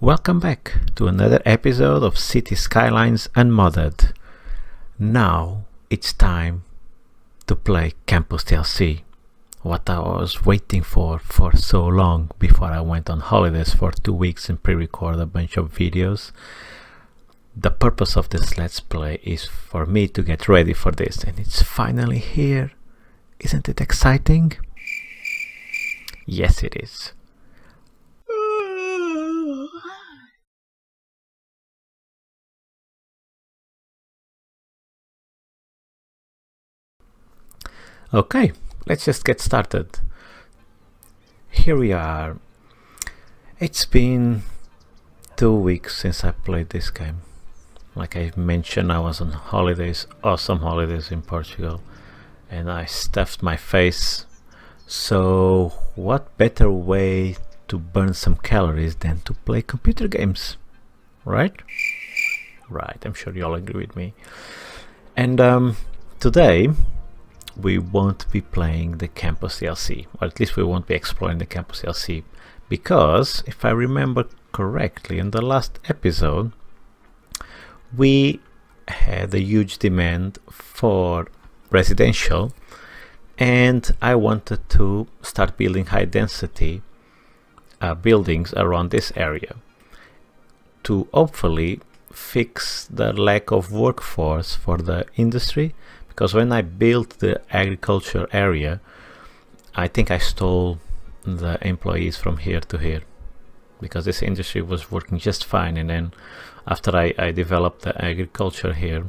Welcome back to another episode of City Skylines Unmodded. Now it's time to play Campus TLC, what I was waiting for so long before I went on holidays for 2 weeks and pre-record a bunch of videos. The purpose of this Let's Play is for me to get ready for this, and it's finally here. Isn't it exciting? Yes, it is. Okay, let's just get started. Here we are. It's been 2 weeks since I played this game. Like I mentioned, I was on holidays, awesome holidays in Portugal, and I stuffed my face. So what better way to burn some calories than to play computer games, right? Right, I'm sure you all agree with me. And today we won't be playing the Campus DLC, or at least we won't be exploring the Campus DLC, because if I remember correctly, in the last episode we had a huge demand for residential, and I wanted to start building high density buildings around this area to hopefully fix the lack of workforce for the industry. Because when I built the agriculture area, I think I stole the employees from here to here, because this industry was working just fine, and then after I developed the agriculture here,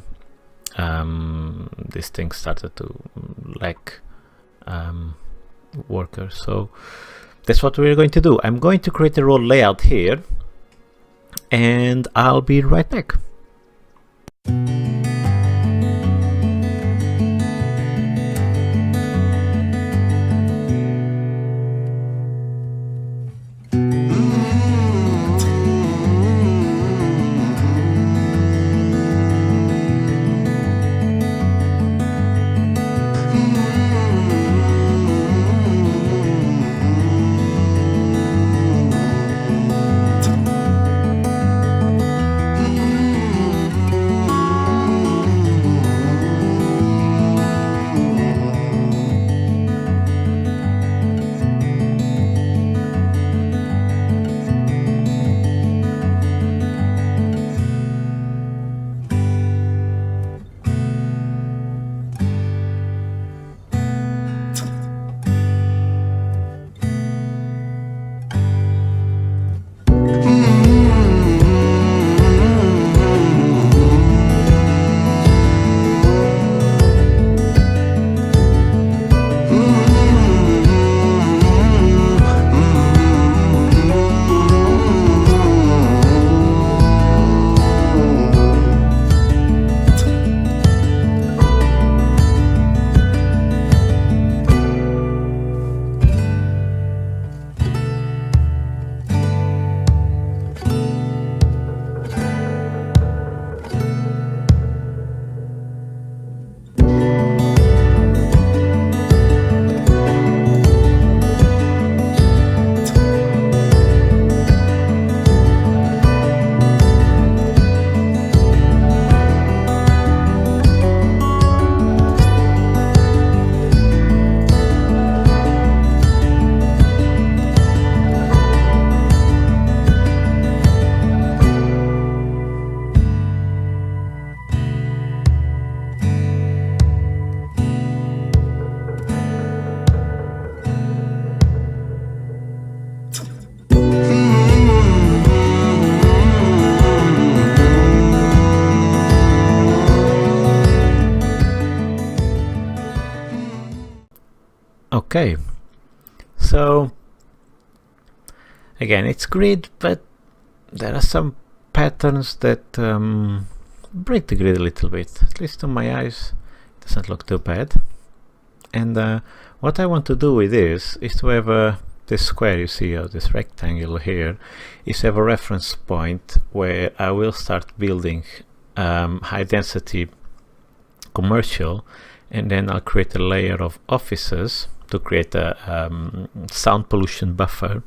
this thing started to lack workers. So that's what we're going to do. I'm going to create a role layout here, and I'll be right back. Okay, so again, it's grid, but there are some patterns that break the grid a little bit. At least to my eyes, it doesn't look too bad. And what I want to do with this is to have this square you see, or this rectangle here, is to have a reference point where I will start building high density commercial, and then I'll create a layer of offices to create a sound pollution buffer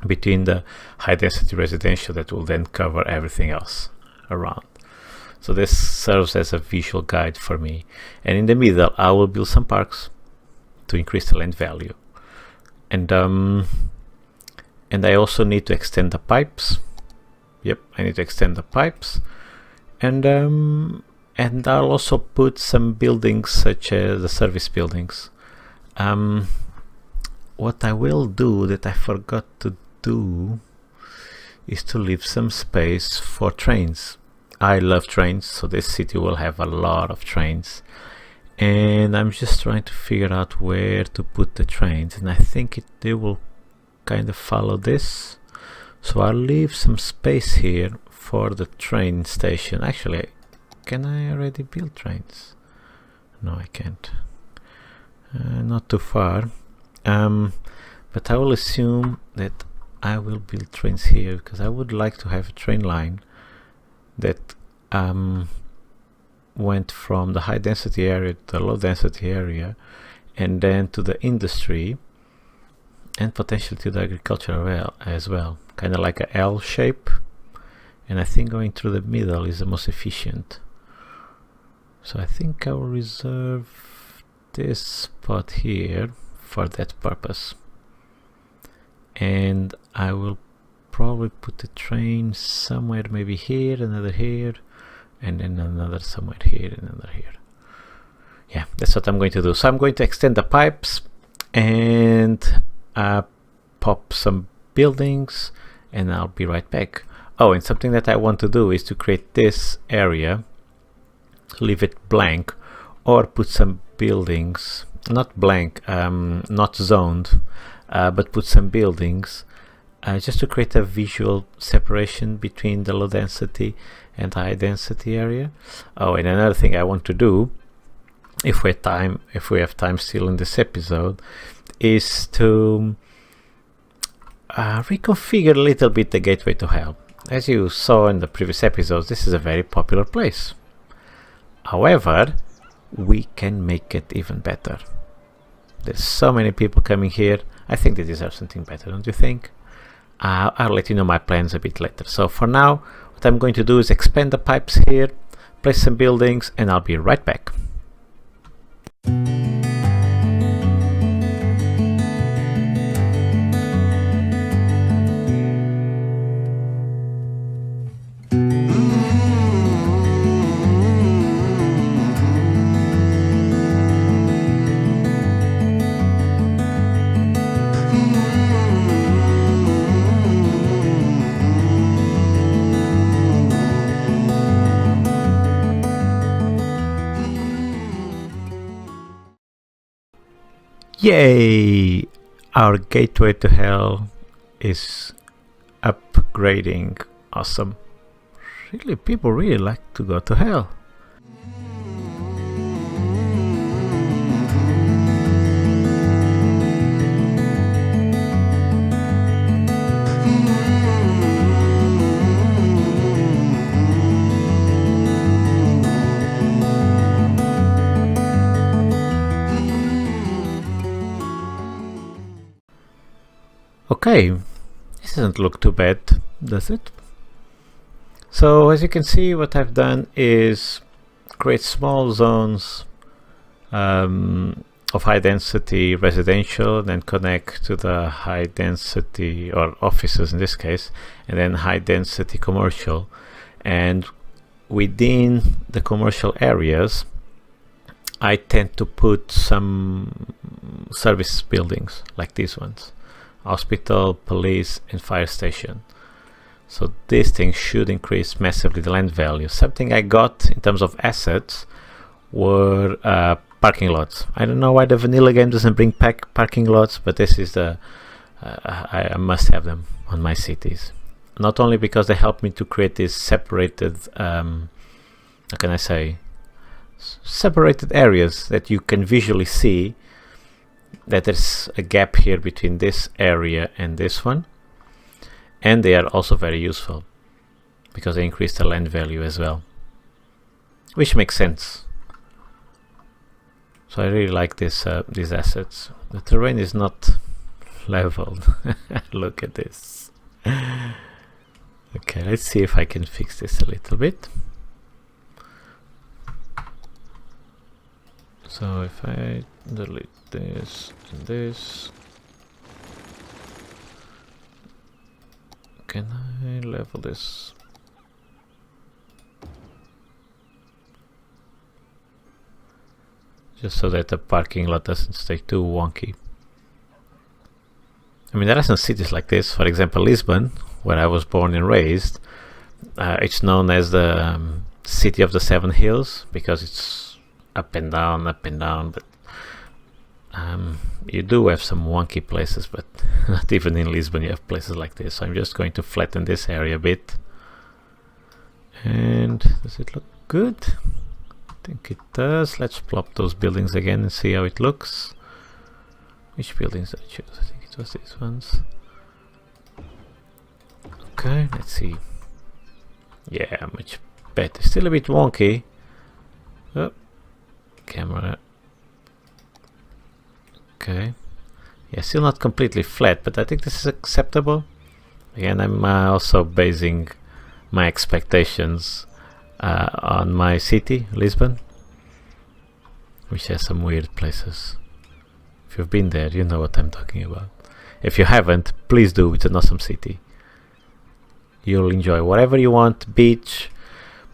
between the high density residential that will then cover everything else around. So this serves as a visual guide for me. And in the middle, I will build some parks to increase the land value. And I also need to extend the pipes. Yep, I need to extend the pipes. And I'll also put some buildings such as the service buildings. What I will do that I forgot to do is to leave some space for trains. I love trains, so this city will have a lot of trains. And I'm just trying to figure out where to put the trains, and I think they will kind of follow this. So I'll leave some space here for the train station. Actually, can I already build trains? No, I can't. Not too far. But I will assume that I will build trains here, because I would like to have a train line that went from the high density area to the low density area, and then to the industry, and potentially to the agriculture as well, kind of like a L shape. And I think going through the middle is the most efficient. So I think I will reserve this spot here for that purpose, and I will probably put the train somewhere, maybe here, another here, and then another somewhere here, and another here. Yeah, that's what I'm going to do. So I'm going to extend the pipes and pop some buildings, and I'll be right back. Oh, and something that I want to do is to create this area, leave it blank, or put some buildings, not blank, not zoned, but put some buildings just to create a visual separation between the low density and high density area. Oh, and another thing I want to do, if we have time still in this episode, is to reconfigure a little bit the gateway to hell. As you saw in the previous episodes, this is a very popular place. However, we can make it even better. There's so many people coming here. I think they deserve something better, don't you think? I'll let you know my plans a bit later. So for now, what I'm going to do is expand the pipes here, place some buildings, and I'll be right back. Yay! Our gateway to hell is upgrading. Awesome. Really, people really like to go to hell. Okay, this doesn't look too bad, does it? So as you can see, what I've done is create small zones of high density residential, then connect to the high density, or offices in this case, and then high density commercial. And within the commercial areas, I tend to put some service buildings like these ones. Hospital, police, and fire station. So these things should increase massively the land value. Something I got in terms of assets were parking lots. I don't know why the vanilla game doesn't bring parking lots, but this is the I must have them on my cities. Not only because they help me to create these separated, how can I say, separated areas that you can visually see that there's a gap here between this area and this one, and they are also very useful because they increase the land value as well, which makes sense. So I really like this these assets. The terrain is not leveled. Look at this. Okay, let's see if I can fix this a little bit. So if I delete this and this, can I level this? Just so that the parking lot doesn't stay too wonky. I mean, there are some cities like this. For example, Lisbon, where I was born and raised, it's known as the city of the seven hills because it's up and down, but you do have some wonky places, but not even in Lisbon you have places like this. So I'm just going to flatten this area a bit. And does it look good? I think it does. Let's plop those buildings again and see how it looks. Which buildings did I choose? I think it was these ones. Okay, let's see. Yeah, much better. Still a bit wonky. Oh, camera. Okay. Yeah, still not completely flat, but I think this is acceptable. Again, I'm also basing my expectations on my city, Lisbon, which has some weird places. If you've been there, you know what I'm talking about. If you haven't, please do. It's an awesome city. You'll enjoy whatever you want: beach,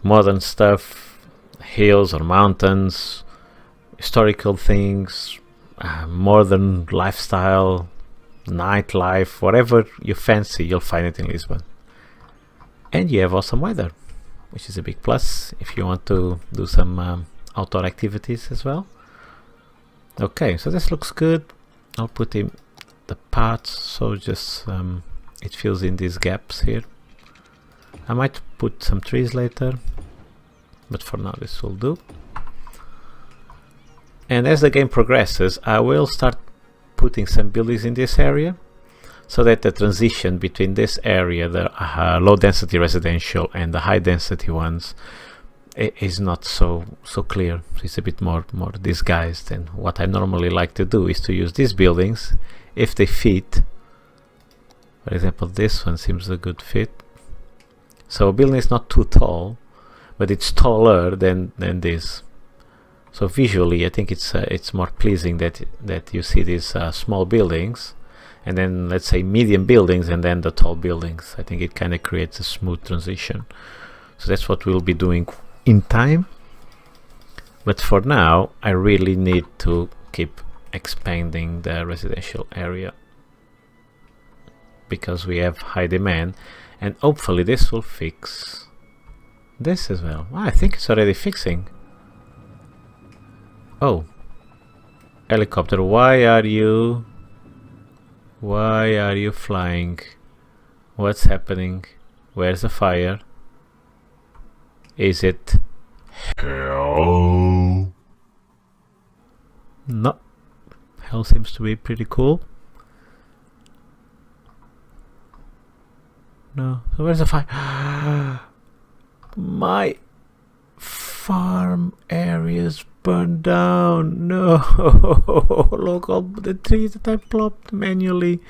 modern stuff, hills or mountains, historical things, modern lifestyle, nightlife, whatever you fancy, you'll find it in Lisbon. And you have awesome weather, which is a big plus if you want to do some outdoor activities as well. Okay, so this looks good. I'll put in the parts so just it fills in these gaps here. I might put some trees later, but for now this will do. And as the game progresses, I will start putting some buildings in this area so that the transition between this area, the low density residential and the high density ones, is not so clear. It's a bit more disguised. And what I normally like to do is to use these buildings if they fit. For example, this one seems a good fit. So a building is not too tall, but it's taller than this. So visually, I think it's more pleasing that you see these small buildings, and then let's say medium buildings, and then the tall buildings. I think it kind of creates a smooth transition. So that's what we'll be doing in time. But for now, I really need to keep expanding the residential area because we have high demand, and hopefully this will fix this as well. I think it's already fixing. Oh, helicopter, why are you flying? What's happening? Where's the fire? Is it hell? No, hell seems to be pretty cool. No, so where's the fire? My farm areas burned down. No, look, all the trees that I plopped manually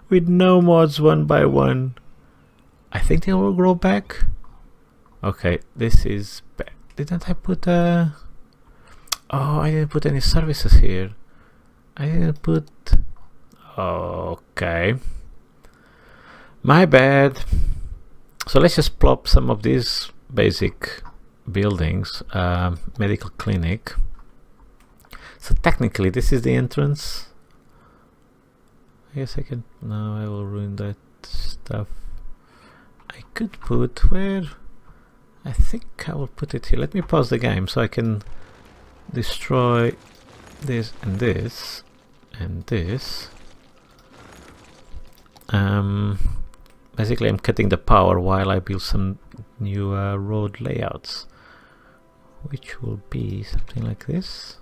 with no mods one by one. I think they will grow back. Okay, this is bad. Didn't I put oh, I didn't put any services here. I didn't put. Okay, my bad. So let's just plop some of these basic buildings. Medical clinic. So technically this is the entrance. I guess I can. No, I will ruin that stuff. I could put where. I think I will put it here. Let me pause the game so I can destroy this and this and this. Basically I'm cutting the power while I build some new road layouts, which will be something like this.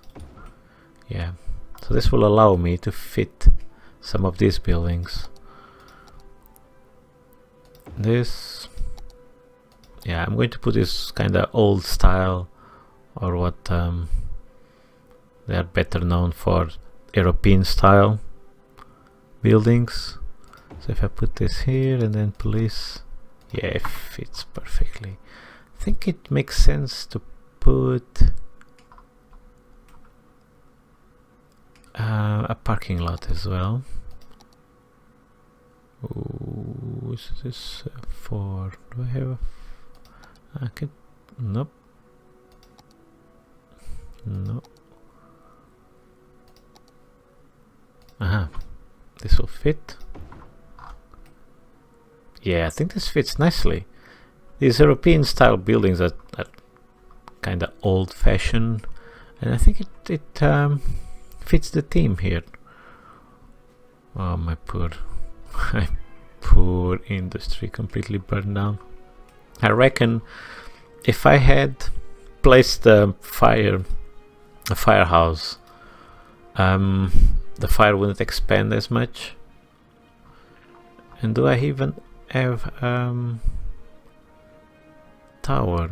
Yeah, so this will allow me to fit some of these buildings. This, yeah, I'm going to put this kind of old style, or what they are better known for, European style. buildings. So if I put this here and then police, yeah, it fits perfectly. I think it makes sense to put a parking lot as well. Ooh, is this for? Do I have? I can. Nope. No. Aha. This will fit. Yeah, I think this fits nicely. These European style buildings are kind of old fashioned, and I think it fits the theme here. Oh, my poor industry, completely burned down. I reckon if I had placed a firehouse, the fire wouldn't expand as much. And do I even have tower?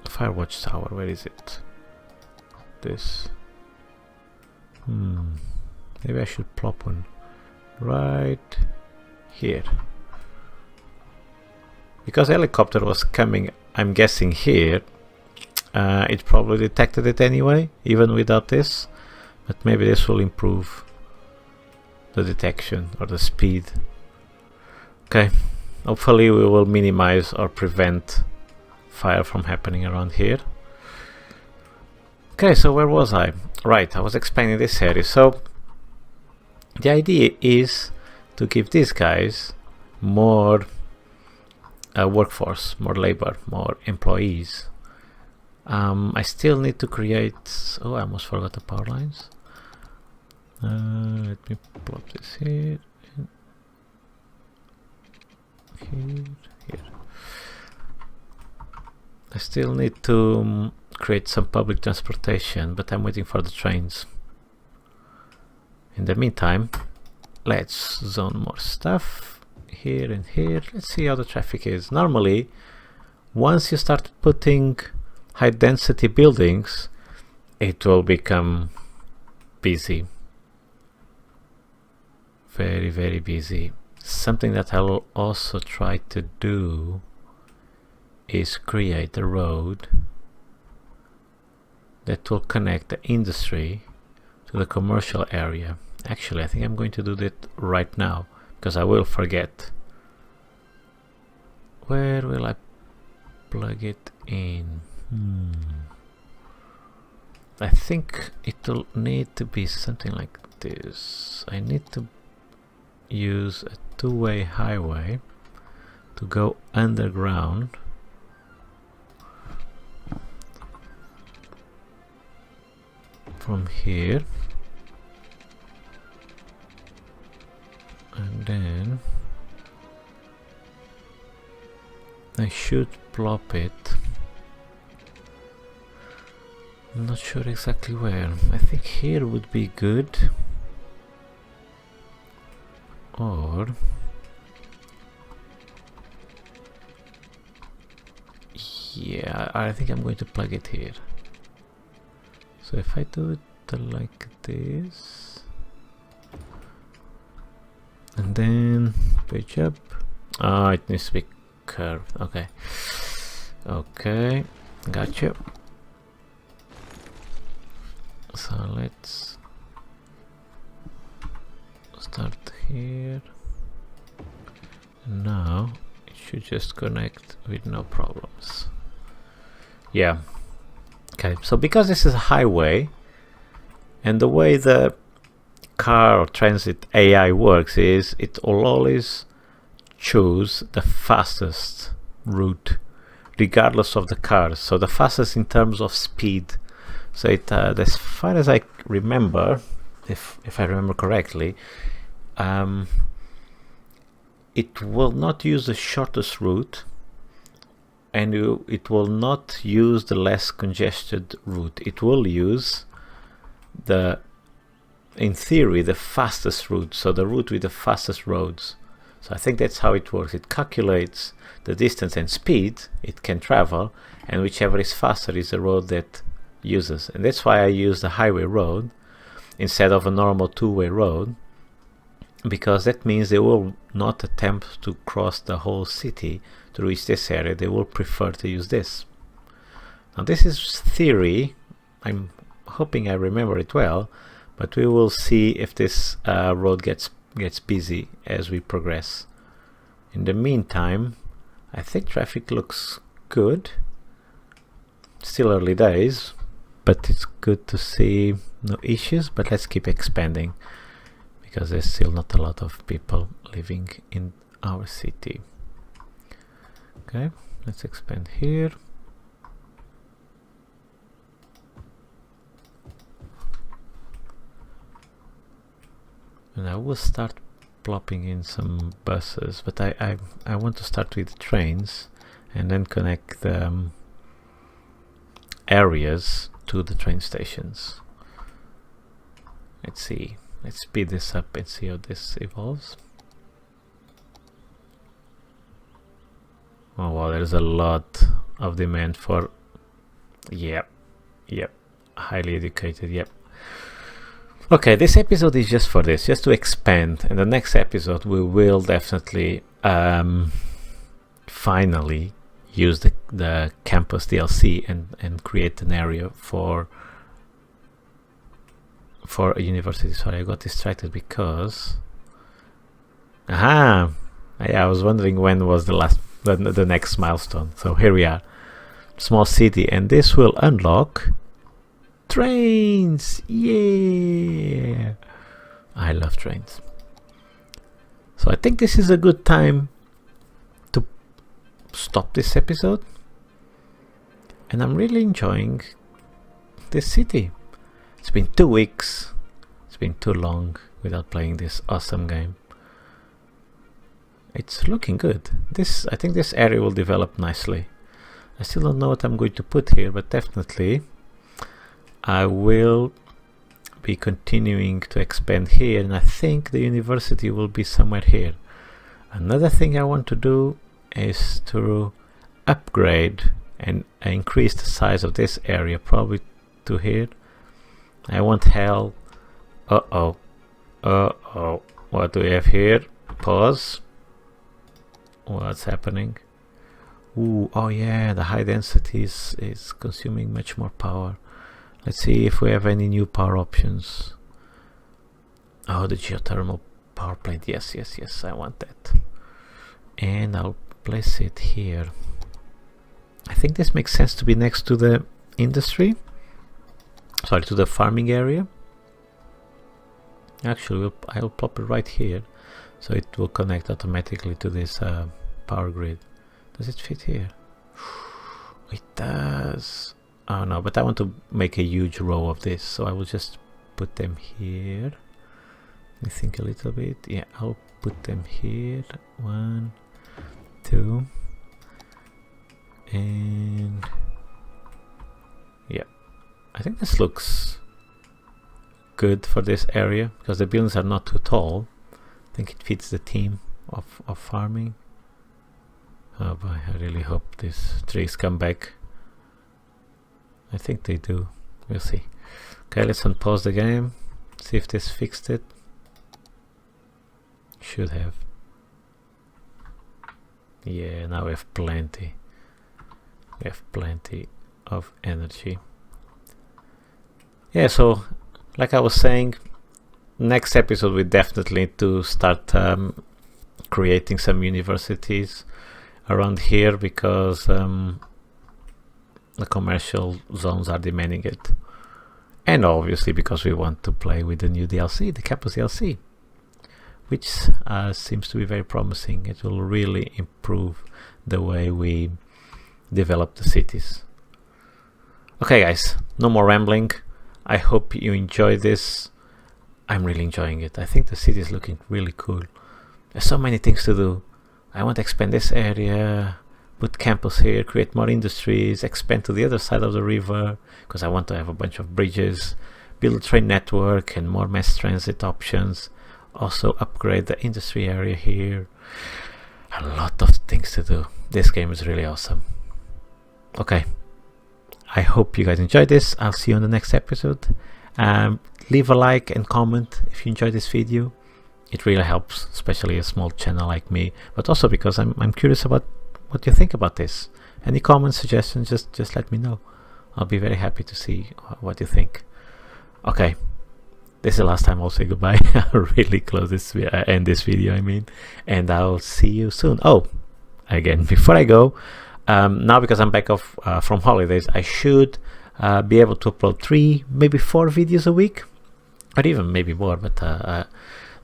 Firewatch tower, where is it? This. Maybe I should plop one right here. Because helicopter was coming, I'm guessing here, it probably detected it anyway, even without this. But maybe this will improve the detection or the speed. Okay, hopefully we will minimize or prevent fire from happening around here. Okay, so where was I? Right, I was explaining this area. So the idea is to give these guys more workforce, more labor, more employees. I still need to create. Oh, I almost forgot the power lines. Let me plop this here. Here. I still need to create some public transportation, but I'm waiting for the trains. In the meantime, let's zone more stuff here and here. Let's see how the traffic is. Normally, once you start putting high density buildings, it will become busy. Very, very busy. Something that I'll also try to do is create a road that will connect the industry to the commercial area. Actually, I think I'm going to do that right now because I will forget. Where will I plug it in? I think it will need to be something like this. I need to use a two-way highway to go underground. From here, and then I should plop it. I'm not sure exactly where. I think here would be good, or yeah, I think I'm going to plug it here. So if I do it like this, and then page up. Oh, it needs to be curved. Okay. Okay, gotcha. So let's start here. Now it should just connect with no problems. Yeah. Okay, so because this is a highway, and the way the car or transit AI works is it will always choose the fastest route regardless of the cars. So the fastest in terms of speed. So it, as far as I remember, if I remember correctly, it will not use the shortest route, and it will not use the less congested route. It will use the, in theory, the fastest route, so the route with the fastest roads. So I think that's how it works. It calculates the distance and speed it can travel, and whichever is faster is the road that uses. And that's why I use the highway road instead of a normal two-way road. because that means they will not attempt to cross the whole city to reach this area. They will prefer to use this. Now this is theory. I'm hoping I remember it well, but we will see if this road gets busy as we progress. In the meantime, I think traffic looks good. Still early days, but it's good to see no issues. But let's keep expanding, because there's still not a lot of people living in our city. Okay, let's expand here. And I will start plopping in some buses, but I want to start with trains and then connect the areas to the train stations. Let's see. Let's speed this up and see how this evolves. Oh wow, there's a lot of demand for... Yep. Highly educated, yep. Okay, this episode is just for this, just to expand. And the next episode we will definitely finally use the campus DLC and create an area for a university. Sorry, I got distracted because... Aha! Yeah, I was wondering when was the next milestone. So here we are. Small city, and this will unlock trains. Yeah, I love trains. So I think this is a good time to stop this episode, and I'm really enjoying this city. It's been 2 weeks. It's been too long without playing this awesome game. It's looking good. I think this area will develop nicely. I still don't know what I'm going to put here, but definitely I will be continuing to expand here, and I think the university will be somewhere here. Another thing I want to do is to upgrade and increase the size of this area, probably to here. I want hell. Uh-oh. What do we have here? Pause. What's happening? Ooh, oh yeah, the high density is consuming much more power. Let's see if we have any new power options. Oh, the geothermal power plant. Yes, I want that. And I'll place it here. I think this makes sense to be next to the industry. Sorry, to the farming area. Actually, I'll plop it right here, so it will connect automatically to this power grid. Does it fit here? It does. Oh no, but I want to make a huge row of this, so I will just put them here. Let me think a little bit. Yeah, I'll put them here. 1, 2, and yeah, I think this looks good for this area because the buildings are not too tall. I think it fits the theme of farming. Oh boy, I really hope these trees come back. I think they do. We'll see. Okay, let's unpause the game. See if this fixed it. Should have. Yeah, now we have plenty. We have plenty of energy. Yeah, so like I was saying, next episode we definitely need to start creating some universities around here because the commercial zones are demanding it, and obviously because we want to play with the new DLC, the campus DLC, which seems to be very promising. It will really improve the way we develop the cities. Okay guys, no more rambling. I hope you enjoy this. I'm really enjoying it. I think the city is looking really cool. There's so many things to do. I want to expand this area, put campus here, create more industries, expand to the other side of the river because I want to have a bunch of bridges, build a train network and more mass transit options, also upgrade the industry area here. A lot of things to do. This game is really awesome. Okay, I hope you guys enjoyed this. I'll see you on the next episode. Leave a like and comment if you enjoyed this video, It really helps, especially a small channel like me, but also because I'm curious about what you think about this. Any comments, suggestions, just let me know. I'll be very happy to see what you think. Okay, this is the last time I'll say goodbye. I'll really close this, end this video, I mean, and I'll see you soon. Oh, again, before I go, now because I'm back off from holidays, I should be able to upload 3, maybe 4 videos a week, or even maybe more, but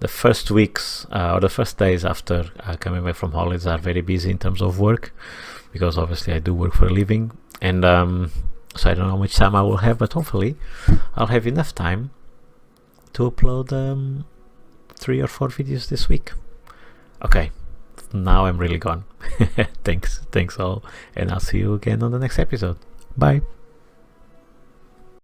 the first weeks or the first days after coming back from holidays are very busy in terms of work, because obviously I do work for a living, and so I don't know how much time I will have, but hopefully I'll have enough time to upload 3 or 4 videos this week. Okay, now I'm really gone. Thanks all, and I'll see you again on the next episode. Bye.